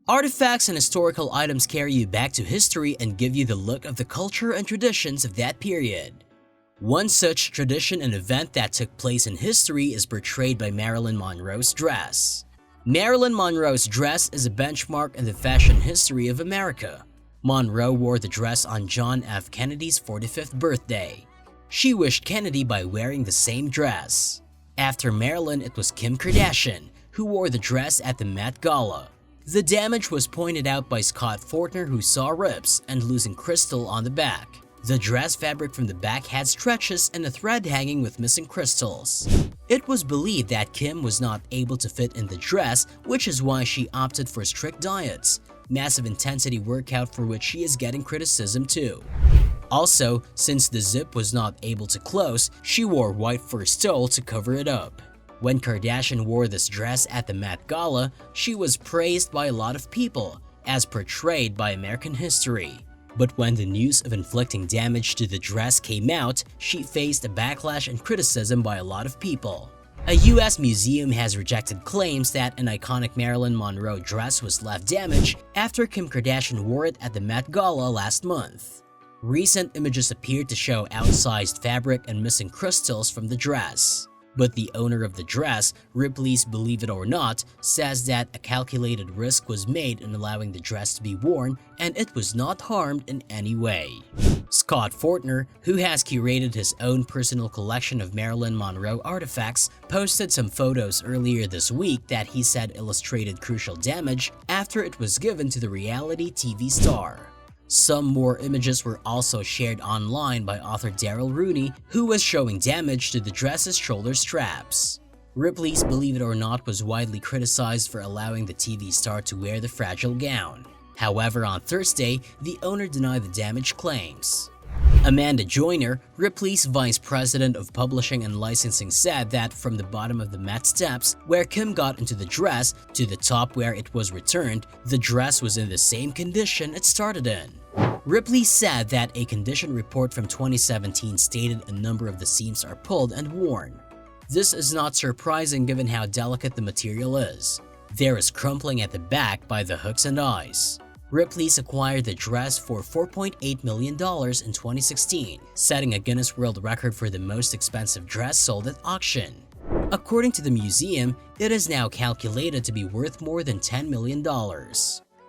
Artifacts and historical items carry you back to history and give you the look of the culture and traditions of that period. One such tradition and event that took place in history is portrayed by Marilyn Monroe's dress. Marilyn Monroe's dress is a benchmark in the fashion history of America. Monroe wore the dress on John F. Kennedy's 45th birthday. She wished Kennedy by wearing the same dress. After Marilyn, it was Kim Kardashian, who wore the dress at the Met Gala. The damage was pointed out by Scott Fortner, who saw rips and losing crystal on the back. The dress fabric from the back had stretches and a thread hanging with missing crystals. It was believed that Kim was not able to fit in the dress, which is why she opted for strict diets, massive intensity workout for which she is getting criticism too. Also, since the zip was not able to close, she wore white fur stole to cover it up. When Kardashian wore this dress at the Met Gala, she was praised by a lot of people, as portrayed by American history. But when the news of inflicting damage to the dress came out, she faced a backlash and criticism by a lot of people. A US museum has rejected claims that an iconic Marilyn Monroe dress was left damaged after Kim Kardashian wore it at the Met Gala last month. Recent images appeared to show outsized fabric and missing crystals from the dress. But the owner of the dress, Ripley's Believe It or Not, says that a calculated risk was made in allowing the dress to be worn and it was not harmed in any way. Scott Fortner, who has curated his own personal collection of Marilyn Monroe artifacts, posted some photos earlier this week that he said illustrated crucial damage after it was given to the reality TV star. Some more images were also shared online by author Daryl Rooney, who was showing damage to the dress's shoulder straps. Ripley's Believe It or Not was widely criticized for allowing the TV star to wear the fragile gown. However, on Thursday, the owner denied the damage claims. Amanda Joyner, Ripley's vice president of publishing and licensing, said that from the bottom of the Met steps where Kim got into the dress to the top where it was returned, the dress was in the same condition it started in. Ripley said that a condition report from 2017 stated a number of the seams are pulled and worn. This is not surprising given how delicate the material is. There is crumpling at the back by the hooks and eyes. Ripley's acquired the dress for $4.8 million in 2016, setting a Guinness World Record for the most expensive dress sold at auction. According to the museum, it is now calculated to be worth more than $10 million.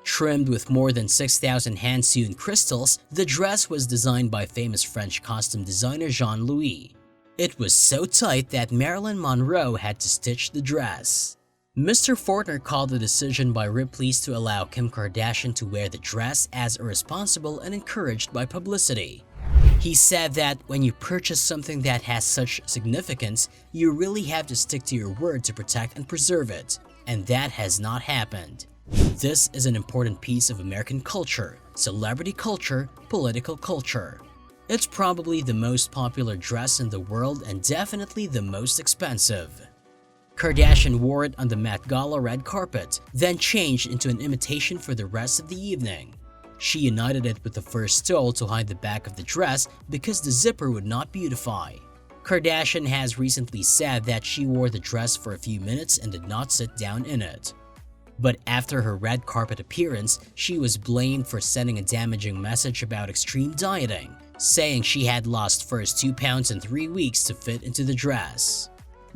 Trimmed with more than 6,000 hand-sewn crystals, the dress was designed by famous French costume designer Jean-Louis. It was so tight that Marilyn Monroe had to stitch the dress. Mr. Fortner called the decision by Ripley's to allow Kim Kardashian to wear the dress as irresponsible and encouraged by publicity. He said that when you purchase something that has such significance, you really have to stick to your word to protect and preserve it, and that has not happened. This is an important piece of American culture, celebrity culture, political culture. It's probably the most popular dress in the world and definitely the most expensive. Kardashian wore it on the Met Gala red carpet, then changed into an imitation for the rest of the evening. She united it with the fur stole to hide the back of the dress because the zipper would not beautify. Kardashian has recently said that she wore the dress for a few minutes and did not sit down in it. But after her red carpet appearance, she was blamed for sending a damaging message about extreme dieting, saying she had lost first 2 pounds in 3 weeks to fit into the dress.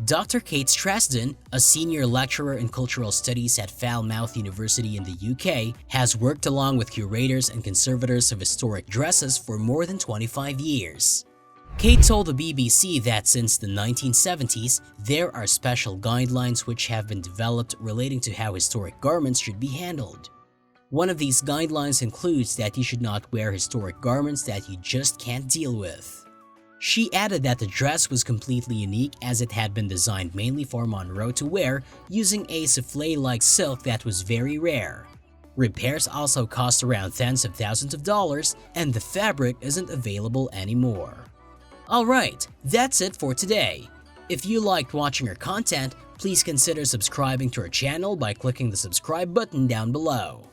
Dr. Kate Strasden, a senior lecturer in cultural studies at Falmouth University in the UK, has worked along with curators and conservators of historic dresses for more than 25 years. Kate told the BBC that since the 1970s, there are special guidelines which have been developed relating to how historic garments should be handled. One of these guidelines includes that you should not wear historic garments that you just can't deal with. She added that the dress was completely unique as it had been designed mainly for Monroe to wear using a souffle-like silk that was very rare. Repairs also cost around tens of thousands of dollars, and the fabric isn't available anymore. Alright, that's it for today. If you liked watching our content, please consider subscribing to our channel by clicking the subscribe button down below.